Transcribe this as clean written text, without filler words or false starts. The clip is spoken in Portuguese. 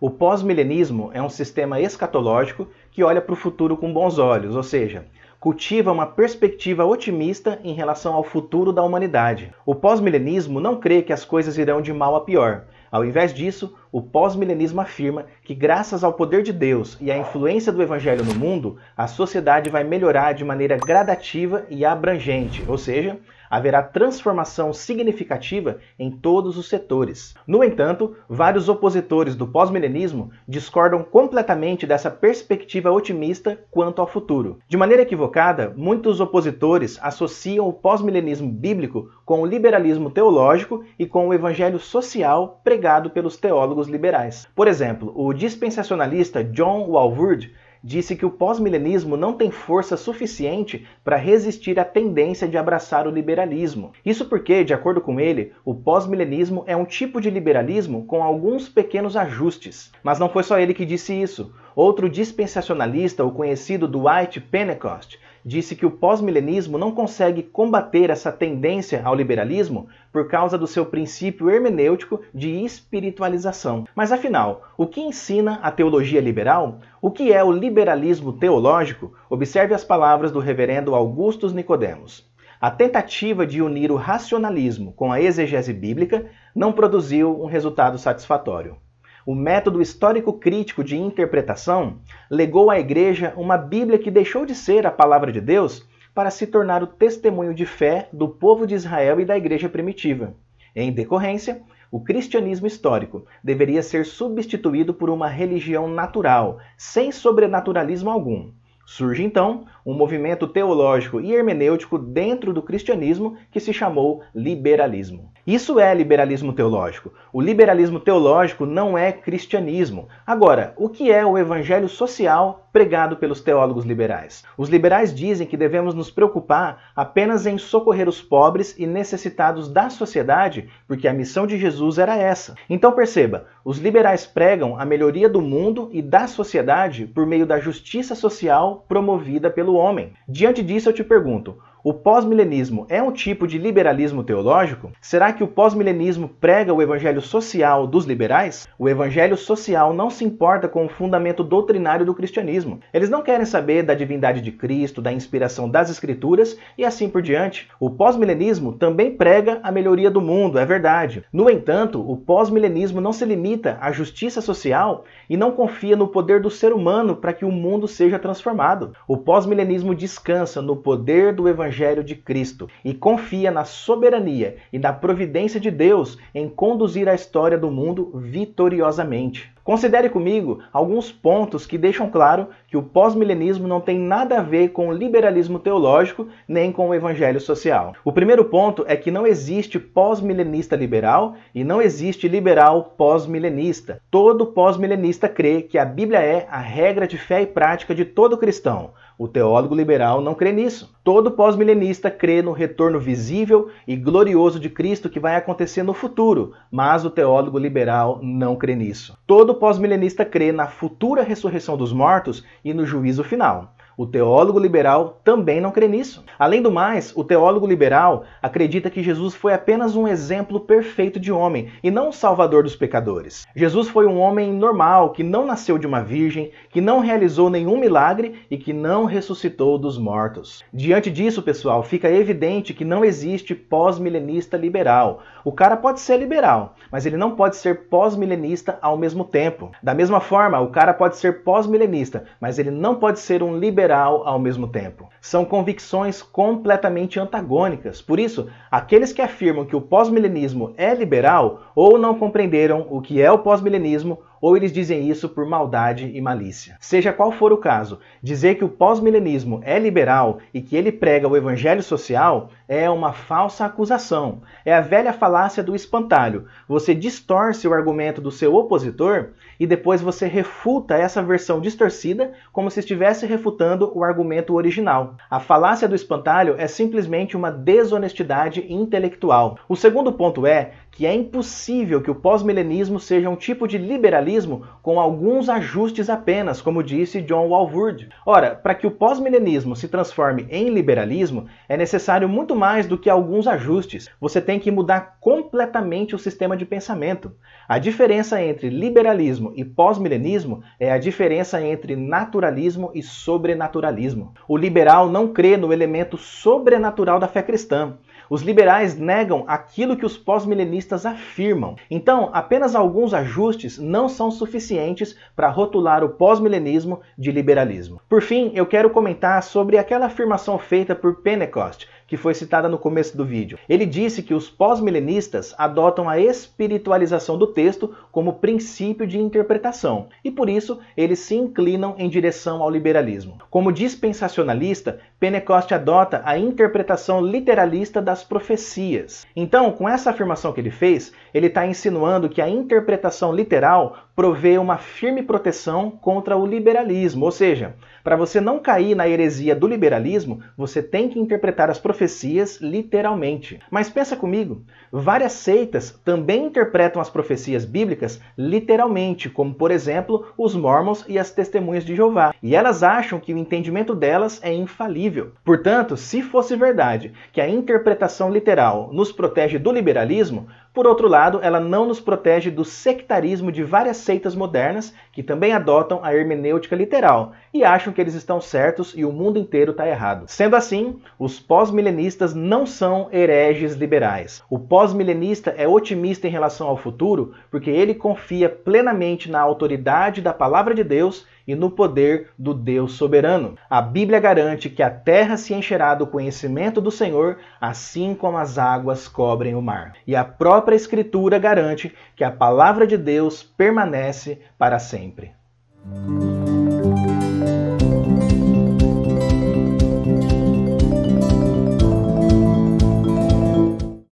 O pós-milenismo é um sistema escatológico que olha para o futuro com bons olhos, ou seja, cultiva uma perspectiva otimista em relação ao futuro da humanidade. O pós-milenismo não crê que as coisas irão de mal a pior. Ao invés disso, o pós-milenismo afirma que, graças ao poder de Deus e à influência do Evangelho no mundo, a sociedade vai melhorar de maneira gradativa e abrangente, ou seja, haverá transformação significativa em todos os setores. No entanto, vários opositores do pós-milenismo discordam completamente dessa perspectiva otimista quanto ao futuro. De maneira equivocada, muitos opositores associam o pós-milenismo bíblico com o liberalismo teológico e com o evangelho social pregado pelos teólogos liberais. Por exemplo, o dispensacionalista John Walvoord disse que o pós-milenismo não tem força suficiente para resistir à tendência de abraçar o liberalismo. Isso porque, de acordo com ele, o pós-milenismo é um tipo de liberalismo com alguns pequenos ajustes. Mas não foi só ele que disse isso. Outro dispensacionalista, o conhecido Dwight Pentecost, disse que o pós-milenismo não consegue combater essa tendência ao liberalismo por causa do seu princípio hermenêutico de espiritualização. Mas afinal, o que ensina a teologia liberal? O que é o liberalismo teológico? Observe as palavras do reverendo Augustus Nicodemos. A tentativa de unir o racionalismo com a exegese bíblica não produziu um resultado satisfatório. O método histórico-crítico de interpretação legou à Igreja uma Bíblia que deixou de ser a palavra de Deus para se tornar o testemunho de fé do povo de Israel e da Igreja primitiva. Em decorrência, o cristianismo histórico deveria ser substituído por uma religião natural, sem sobrenaturalismo algum. Surge então um movimento teológico e hermenêutico dentro do cristianismo que se chamou liberalismo. Isso é liberalismo teológico. O liberalismo teológico não é cristianismo. Agora, o que é o evangelho social pregado pelos teólogos liberais? Os liberais dizem que devemos nos preocupar apenas em socorrer os pobres e necessitados da sociedade, porque a missão de Jesus era essa. Então perceba, os liberais pregam a melhoria do mundo e da sociedade por meio da justiça social promovida pelo homem. Diante disso eu te pergunto, o pós-milenismo é um tipo de liberalismo teológico? Será que o pós-milenismo prega o evangelho social dos liberais? O evangelho social não se importa com o fundamento doutrinário do cristianismo. Eles não querem saber da divindade de Cristo, da inspiração das Escrituras e assim por diante. O pós-milenismo também prega a melhoria do mundo, é verdade. No entanto, o pós-milenismo não se limita à justiça social e não confia no poder do ser humano para que o mundo seja transformado. O pós-milenismo descansa no poder do evangelho de Cristo e confia na soberania e na providência de Deus em conduzir a história do mundo vitoriosamente. Considere comigo alguns pontos que deixam claro que o pós-milenismo não tem nada a ver com o liberalismo teológico nem com o evangelho social. O primeiro ponto é que não existe pós-milenista liberal e não existe liberal pós-milenista. Todo pós-milenista crê que a Bíblia é a regra de fé e prática de todo cristão. O teólogo liberal não crê nisso. Todo pós-milenista crê no retorno visível e glorioso de Cristo que vai acontecer no futuro, mas o teólogo liberal não crê nisso. Todo pós-milenista crê na futura ressurreição dos mortos e no juízo final. O teólogo liberal também não crê nisso. Além do mais, o teólogo liberal acredita que Jesus foi apenas um exemplo perfeito de homem e não o salvador dos pecadores. Jesus foi um homem normal, que não nasceu de uma virgem, que não realizou nenhum milagre e que não ressuscitou dos mortos. Diante disso, pessoal, fica evidente que não existe pós-milenista liberal. O cara pode ser liberal, mas ele não pode ser pós-milenista ao mesmo tempo. Da mesma forma, o cara pode ser pós-milenista, mas ele não pode ser um liberal ao mesmo tempo. São convicções completamente antagônicas. Por isso, aqueles que afirmam que o pós-milenismo é liberal ou não compreenderam o que é o pós-milenismo ou eles dizem isso por maldade e malícia. Seja qual for o caso, dizer que o pós-milenismo é liberal e que ele prega o evangelho social é uma falsa acusação. É a velha falácia do espantalho. Você distorce o argumento do seu opositor e depois você refuta essa versão distorcida como se estivesse refutando o argumento original. A falácia do espantalho é simplesmente uma desonestidade intelectual. O segundo ponto é que é impossível que o pós-milenismo seja um tipo de liberalismo com alguns ajustes apenas, como disse John Walvoord. Ora, para que o pós-milenismo se transforme em liberalismo, é necessário muito mais do que alguns ajustes. Você tem que mudar completamente o sistema de pensamento. A diferença entre liberalismo e pós-milenismo é a diferença entre naturalismo e sobrenaturalismo. O liberal não crê no elemento sobrenatural da fé cristã. Os liberais negam aquilo que os pós-milenistas afirmam. Então, apenas alguns ajustes não são suficientes para rotular o pós-milenismo de liberalismo. Por fim, eu quero comentar sobre aquela afirmação feita por Pentecost, que foi citada no começo do vídeo. Ele disse que os pós-milenistas adotam a espiritualização do texto como princípio de interpretação, e por isso eles se inclinam em direção ao liberalismo. Como dispensacionalista, Pentecost adota a interpretação literalista das profecias. Então, com essa afirmação que ele fez, ele está insinuando que a interpretação literal provê uma firme proteção contra o liberalismo, ou seja, para você não cair na heresia do liberalismo, você tem que interpretar as profecias literalmente. Mas pensa comigo, várias seitas também interpretam as profecias bíblicas literalmente, como por exemplo os Mormons e as Testemunhas de Jeová. E elas acham que o entendimento delas é infalível. Portanto, se fosse verdade que a interpretação literal nos protege do liberalismo, por outro lado, ela não nos protege do sectarismo de várias seitas modernas que também adotam a hermenêutica literal e acham que eles estão certos e o mundo inteiro está errado. Sendo assim, os pós-milenistas não são hereges liberais. O pós-milenista é otimista em relação ao futuro porque ele confia plenamente na autoridade da palavra de Deus e no poder do Deus soberano. A Bíblia garante que a terra se encherá do conhecimento do Senhor, assim como as águas cobrem o mar. E a própria Escritura garante que a palavra de Deus permanece para sempre.